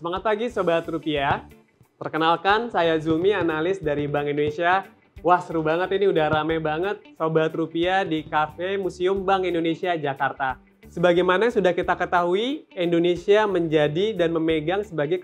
Semangat pagi Sobat Rupiah. Perkenalkan saya Zulmi, analis dari Bank Indonesia. Wah seru banget ini, udah rame banget Sobat Rupiah di Cafe Museum Bank Indonesia Jakarta. Sebagaimana yang sudah kita ketahui, Indonesia menjadi dan memegang sebagai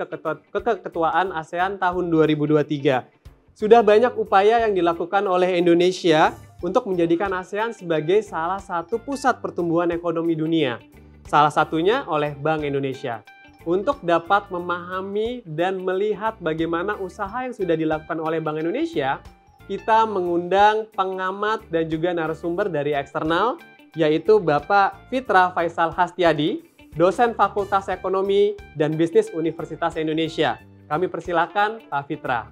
keketuaan ASEAN tahun 2023. Sudah banyak upaya yang dilakukan oleh Indonesia untuk menjadikan ASEAN sebagai salah satu pusat pertumbuhan ekonomi dunia. Salah satunya oleh Bank Indonesia. Untuk dapat memahami dan melihat bagaimana usaha yang sudah dilakukan oleh Bank Indonesia, kita mengundang pengamat dan juga narasumber dari eksternal, yaitu Bapak Fitra Faisal Hastiadi, dosen Fakultas Ekonomi dan Bisnis Universitas Indonesia. Kami persilakan Pak Fitra.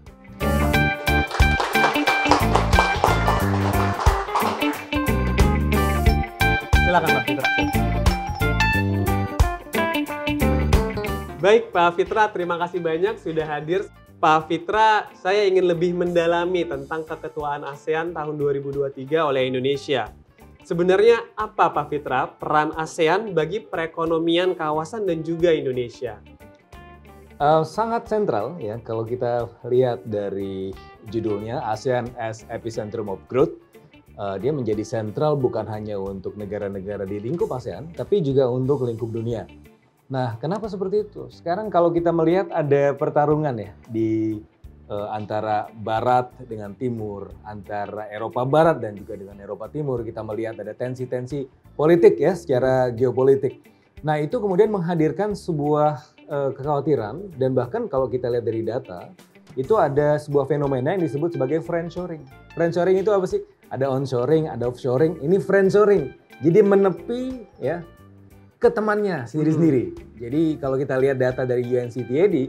Silakan Pak Fitra. Baik Pak Fitra, terima kasih banyak sudah hadir. Pak Fitra, saya ingin lebih mendalami tentang keketuaan ASEAN tahun 2023 oleh Indonesia. Sebenarnya apa Pak Fitra peran ASEAN bagi perekonomian kawasan dan juga Indonesia? Sangat sentral ya kalau kita lihat dari judulnya ASEAN as Epicentrum of Growth. Dia menjadi sentral bukan hanya untuk negara-negara di lingkup ASEAN, tapi juga untuk lingkup dunia. Nah, kenapa seperti itu? Sekarang kalau kita melihat ada pertarungan ya di antara Barat dengan Timur, antara Eropa Barat dan juga dengan Eropa Timur, kita melihat ada tensi-tensi politik ya secara geopolitik. Nah, itu kemudian menghadirkan sebuah kekhawatiran dan bahkan kalau kita lihat dari data, itu ada sebuah fenomena yang disebut sebagai friendshoring. Friendshoring itu apa sih? Ada onshoring, ada offshoring, ini friendshoring. Jadi menepi ya ke temannya sendiri-sendiri. Jadi kalau kita lihat data dari UNCTAD,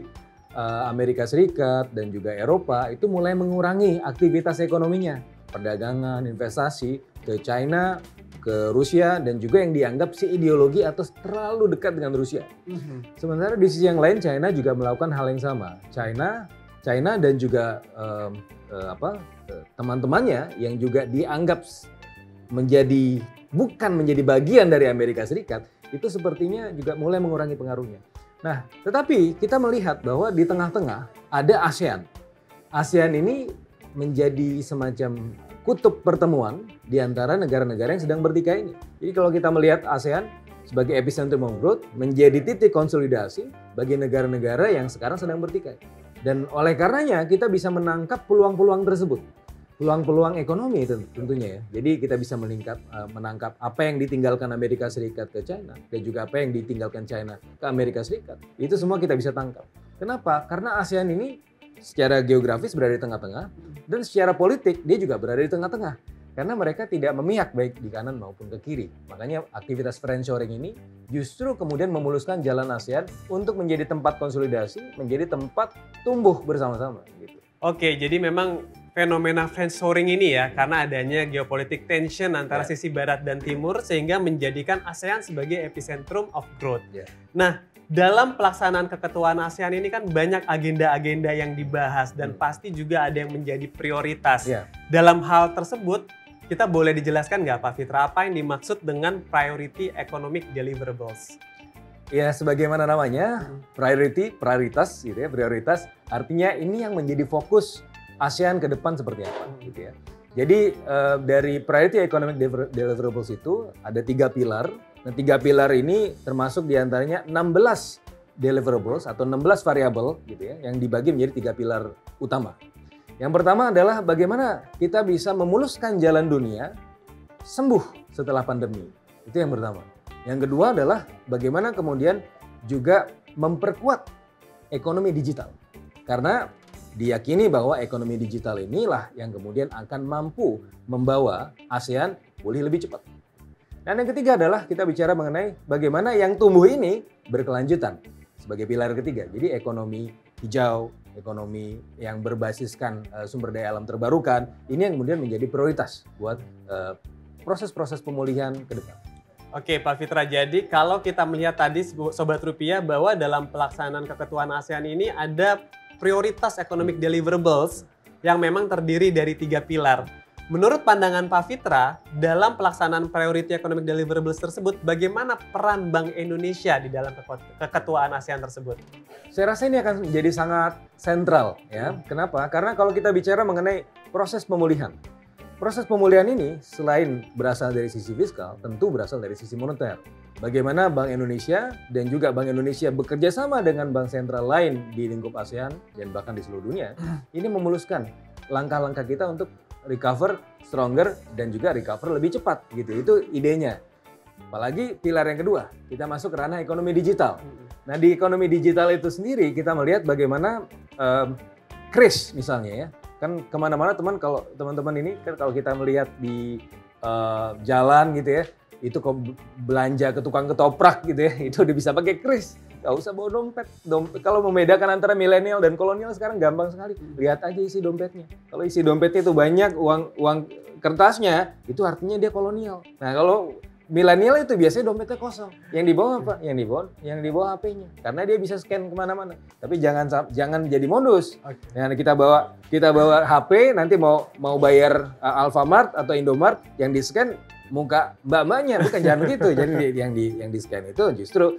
Amerika Serikat dan juga Eropa itu mulai mengurangi aktivitas ekonominya. Perdagangan, investasi ke China, ke Rusia dan juga yang dianggap si ideologi atau terlalu dekat dengan Rusia. Sementara di sisi yang lain China juga melakukan hal yang sama. China dan juga teman-temannya yang juga dianggap bukan menjadi bagian dari Amerika Serikat, itu sepertinya juga mulai mengurangi pengaruhnya. Nah, tetapi kita melihat bahwa di tengah-tengah ada ASEAN. ASEAN ini menjadi semacam kutub pertemuan di antara negara-negara yang sedang bertikai ini. Jadi kalau kita melihat ASEAN sebagai epicentrum of growth, menjadi titik konsolidasi bagi negara-negara yang sekarang sedang bertikai. Dan oleh karenanya kita bisa menangkap peluang-peluang tersebut. Peluang-peluang ekonomi tentunya ya. Jadi kita bisa menangkap apa yang ditinggalkan Amerika Serikat ke China dan juga apa yang ditinggalkan China ke Amerika Serikat. Itu semua kita bisa tangkap. Kenapa? Karena ASEAN ini secara geografis berada di tengah-tengah dan secara politik dia juga berada di tengah-tengah. Karena mereka tidak memihak baik di kanan maupun ke kiri. Makanya aktivitas friendshoring ini justru kemudian memuluskan jalan ASEAN untuk menjadi tempat konsolidasi, menjadi tempat tumbuh bersama-sama gitu. Oke, jadi memang fenomena friendshoring ini ya, karena adanya geopolitik tension antara sisi barat dan timur sehingga menjadikan ASEAN sebagai epicentrum of growth. Nah, dalam pelaksanaan keketuaan ASEAN ini kan banyak agenda-agenda yang dibahas dan pasti juga ada yang menjadi prioritas. Dalam hal tersebut, kita boleh dijelaskan nggak Pak Fitra apa yang dimaksud dengan priority economic deliverables? Ya, sebagaimana namanya, prioritas gitu ya, prioritas artinya ini yang menjadi fokus ASEAN ke depan seperti apa gitu ya. Jadi dari priority economic deliverables itu ada 3 pilar. Nah, 3 pilar ini termasuk diantaranya 16 deliverables atau 16 variabel gitu ya, yang dibagi menjadi 3 pilar utama. Yang pertama adalah bagaimana kita bisa memuluskan jalan dunia sembuh setelah pandemi. Itu yang pertama. Yang kedua adalah bagaimana kemudian juga memperkuat ekonomi digital. Karena diyakini bahwa ekonomi digital inilah yang kemudian akan mampu membawa ASEAN pulih lebih cepat. Dan yang ketiga adalah kita bicara mengenai bagaimana yang tumbuh ini berkelanjutan sebagai pilar ketiga. Jadi ekonomi hijau, ekonomi yang berbasiskan sumber daya alam terbarukan, ini yang kemudian menjadi prioritas buat proses-proses pemulihan ke depan. Oke Pak Fitra, jadi kalau kita melihat tadi Sobat Rupiah bahwa dalam pelaksanaan keketuaan ASEAN ini ada prioritas economic deliverables yang memang terdiri dari 3 pilar. Menurut pandangan Pak Fitra, dalam pelaksanaan Priority Economic Deliverables tersebut, bagaimana peran Bank Indonesia di dalam keketuaan ASEAN tersebut? Saya rasa ini akan menjadi sangat sentral ya. Kenapa? Karena kalau kita bicara mengenai proses pemulihan. Proses pemulihan ini selain berasal dari sisi fiskal, tentu berasal dari sisi moneter. Bagaimana Bank Indonesia dan juga Bank Indonesia bekerja sama dengan bank sentral lain di lingkup ASEAN dan bahkan di seluruh dunia, ini memuluskan langkah-langkah kita untuk recover stronger dan juga recover lebih cepat gitu. Itu idenya. Apalagi pilar yang kedua, kita masuk ke ranah ekonomi digital. Nah, di ekonomi digital itu sendiri kita melihat bagaimana kris misalnya ya. Kan kemana-mana teman-teman ini kan kalau kita melihat di jalan gitu ya, itu kok belanja ke tukang ketoprak gitu ya, itu udah bisa pakai kris. Gak usah bawa dompet. Kalau membedakan antara milenial dan kolonial sekarang gampang sekali. Lihat aja isi dompetnya. Kalau isi dompetnya itu banyak uang kertasnya, itu artinya dia kolonial. Nah, kalau milenial itu biasanya dompetnya kosong. Yang dibawa apa? Yang dibawa HP-nya. Karena dia bisa scan kemana-mana. Tapi jangan jadi modus. Nah, kita bawa HP, nanti mau bayar Alfamart atau Indomart, yang di scan muka mbak-mbaknya, bukan, jangan begitu. Jadi yang di scan itu justru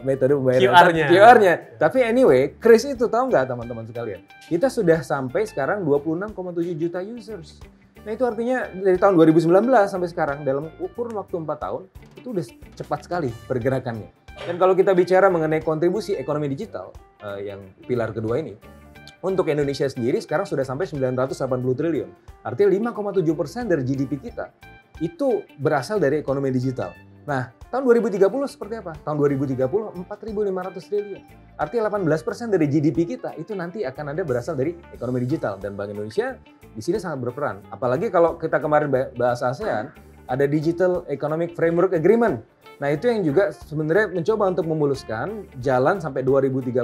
metode pembayaran QR-nya. Tapi anyway, kris itu tahu nggak teman-teman sekalian? Kita sudah sampai sekarang 26,7 juta users. Nah, itu artinya dari tahun 2019 sampai sekarang dalam kurun waktu 4 tahun itu udah cepat sekali pergerakannya. Dan kalau kita bicara mengenai kontribusi ekonomi digital yang pilar kedua ini, untuk Indonesia sendiri sekarang sudah sampai 980 triliun. Artinya 5,7% dari GDP kita itu berasal dari ekonomi digital. Nah, tahun 2030 seperti apa? Tahun 2030 4.500 triliun. Artinya 18% dari GDP kita itu nanti akan ada berasal dari ekonomi digital. Dan Bank Indonesia di sini sangat berperan. Apalagi kalau kita kemarin bahas ASEAN, ada Digital Economic Framework Agreement. Nah, itu yang juga sebenarnya mencoba untuk memuluskan jalan sampai 2030,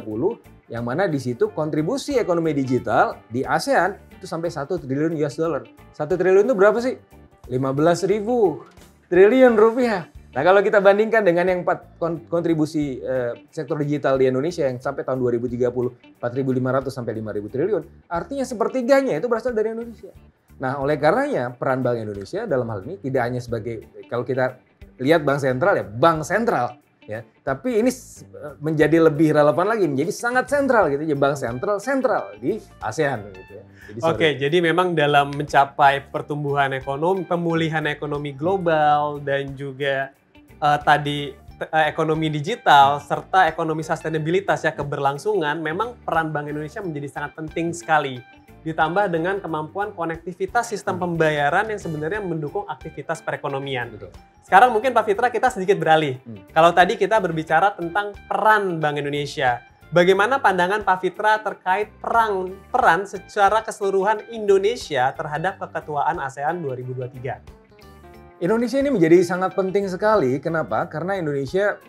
yang mana di situ kontribusi ekonomi digital di ASEAN itu sampai 1 triliun US dollar. 1 triliun itu berapa sih? 15.000 triliun rupiah. Nah, kalau kita bandingkan dengan yang kontribusi sektor digital di Indonesia yang sampai tahun 2030 4.500 sampai 5.000 triliun, artinya sepertiganya itu berasal dari Indonesia. Nah, oleh karenanya peran Bank Indonesia dalam hal ini tidak hanya sebagai, kalau kita lihat bank sentral ya, bank sentral ya, tapi ini menjadi lebih relevan lagi, menjadi sangat sentral gitu ya, bank sentral di ASEAN gitu ya. Oke, jadi memang dalam mencapai pertumbuhan ekonomi, pemulihan ekonomi global dan juga ekonomi digital serta ekonomi sustainabilitas ya, keberlangsungan, memang peran Bank Indonesia menjadi sangat penting sekali. Ditambah dengan kemampuan konektivitas sistem pembayaran yang sebenarnya mendukung aktivitas perekonomian. Betul. Sekarang mungkin Pak Fitra kita sedikit beralih. Kalau tadi kita berbicara tentang peran Bank Indonesia, bagaimana pandangan Pak Fitra terkait peran secara keseluruhan Indonesia terhadap keketuaan ASEAN 2023? Indonesia ini menjadi sangat penting sekali. Kenapa? Karena Indonesia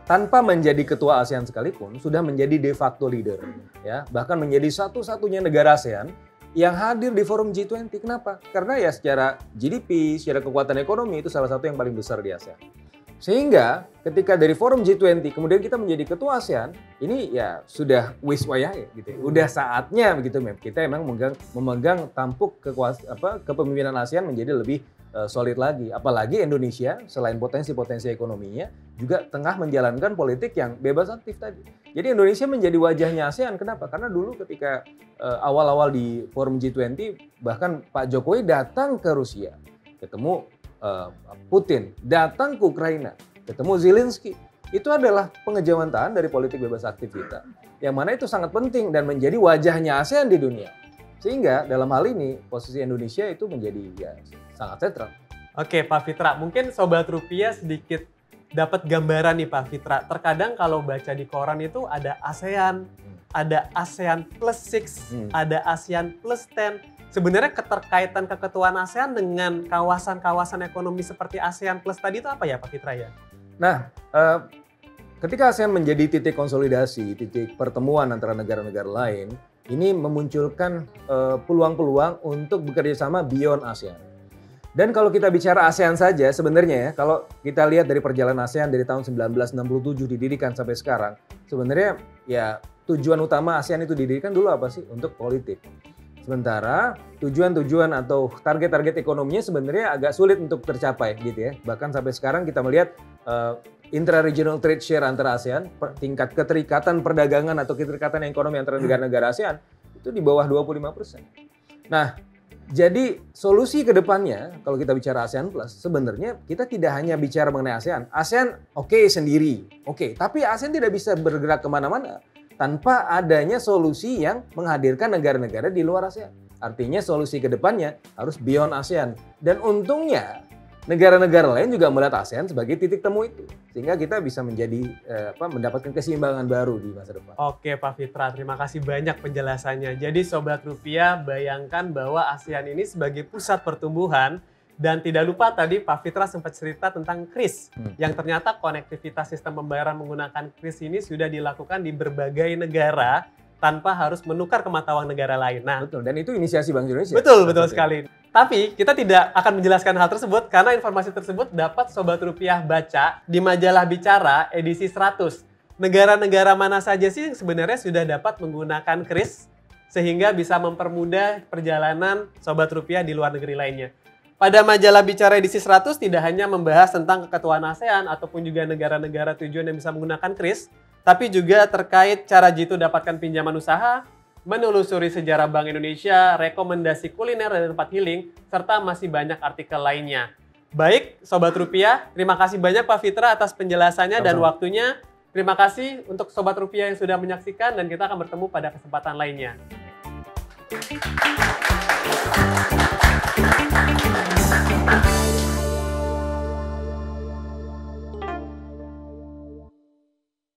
tanpa menjadi ketua ASEAN sekalipun sudah menjadi de facto leader, ya, bahkan menjadi satu-satunya negara ASEAN yang hadir di forum G20. Kenapa? Karena ya secara GDP, secara kekuatan ekonomi itu salah satu yang paling besar di ASEAN. Sehingga ketika dari forum G20 kemudian kita menjadi ketua ASEAN, ini ya sudah wis wayahe gitu. Udah saatnya begitu, kita memang memegang tampuk kepemimpinan ASEAN menjadi lebih solid lagi. Apalagi Indonesia selain potensi-potensi ekonominya juga tengah menjalankan politik yang bebas aktif tadi. Jadi Indonesia menjadi wajahnya ASEAN. Kenapa? Karena dulu ketika awal-awal di forum G20 bahkan Pak Jokowi datang ke Rusia, ketemu Putin, datang ke Ukraina, ketemu Zelensky. Itu adalah pengejawantahan dari politik bebas aktif kita. Yang mana itu sangat penting dan menjadi wajahnya ASEAN di dunia. Sehingga dalam hal ini posisi Indonesia itu menjadi ya sangat sentral. Oke Pak Fitra, mungkin Sobat Rupiah sedikit dapat gambaran nih Pak Fitra. Terkadang kalau baca di koran itu ada ASEAN, ada ASEAN plus 6, ada ASEAN plus 10. Sebenarnya keterkaitan keketuaan ASEAN dengan kawasan-kawasan ekonomi seperti ASEAN plus tadi itu apa ya Pak Fitra ya? Nah, ketika ASEAN menjadi titik konsolidasi, titik pertemuan antara negara-negara lain, ini memunculkan peluang-peluang untuk bekerja sama beyond ASEAN. Dan kalau kita bicara ASEAN saja sebenarnya ya, kalau kita lihat dari perjalanan ASEAN dari tahun 1967 didirikan sampai sekarang, sebenarnya ya tujuan utama ASEAN itu didirikan dulu apa sih? Untuk politik. Sementara tujuan-tujuan atau target-target ekonominya sebenarnya agak sulit untuk tercapai gitu ya. Bahkan sampai sekarang kita melihat intra-regional trade share antara ASEAN, tingkat keterikatan perdagangan atau keterikatan ekonomi antara negara-negara ASEAN itu di bawah 25%. Nah, jadi solusi ke depannya kalau kita bicara ASEAN Plus, sebenarnya kita tidak hanya bicara mengenai ASEAN. ASEAN oke sendiri, oke, tapi ASEAN tidak bisa bergerak kemana-mana tanpa adanya solusi yang menghadirkan negara-negara di luar ASEAN. Artinya solusi ke depannya harus beyond ASEAN. Dan untungnya negara-negara lain juga melihat ASEAN sebagai titik temu itu. Sehingga kita bisa mendapatkan keseimbangan baru di masa depan. Oke Pak Fitra, terima kasih banyak penjelasannya. Jadi Sobat Rupiah bayangkan bahwa ASEAN ini sebagai pusat pertumbuhan. Dan tidak lupa tadi Pak Fitra sempat cerita tentang KRIS. Yang ternyata konektivitas sistem pembayaran menggunakan KRIS ini sudah dilakukan di berbagai negara tanpa harus menukar ke mata uang negara lain. Nah, betul, dan itu inisiasi Bank Indonesia. Betul sekali. Tapi kita tidak akan menjelaskan hal tersebut karena informasi tersebut dapat Sobat Rupiah baca di majalah Bicara edisi 100. Negara-negara mana saja sih yang sebenarnya sudah dapat menggunakan KRIS sehingga bisa mempermudah perjalanan Sobat Rupiah di luar negeri lainnya. Pada majalah Bicara edisi 100 tidak hanya membahas tentang keketuaan ASEAN ataupun juga negara-negara tujuan yang bisa menggunakan KRIS, tapi juga terkait cara Jitu dapatkan pinjaman usaha, menelusuri sejarah Bank Indonesia, rekomendasi kuliner dan tempat healing, serta masih banyak artikel lainnya. Baik, Sobat Rupiah, terima kasih banyak Pak Fitra atas penjelasannya dan waktunya. Terima kasih untuk Sobat Rupiah yang sudah menyaksikan dan kita akan bertemu pada kesempatan lainnya.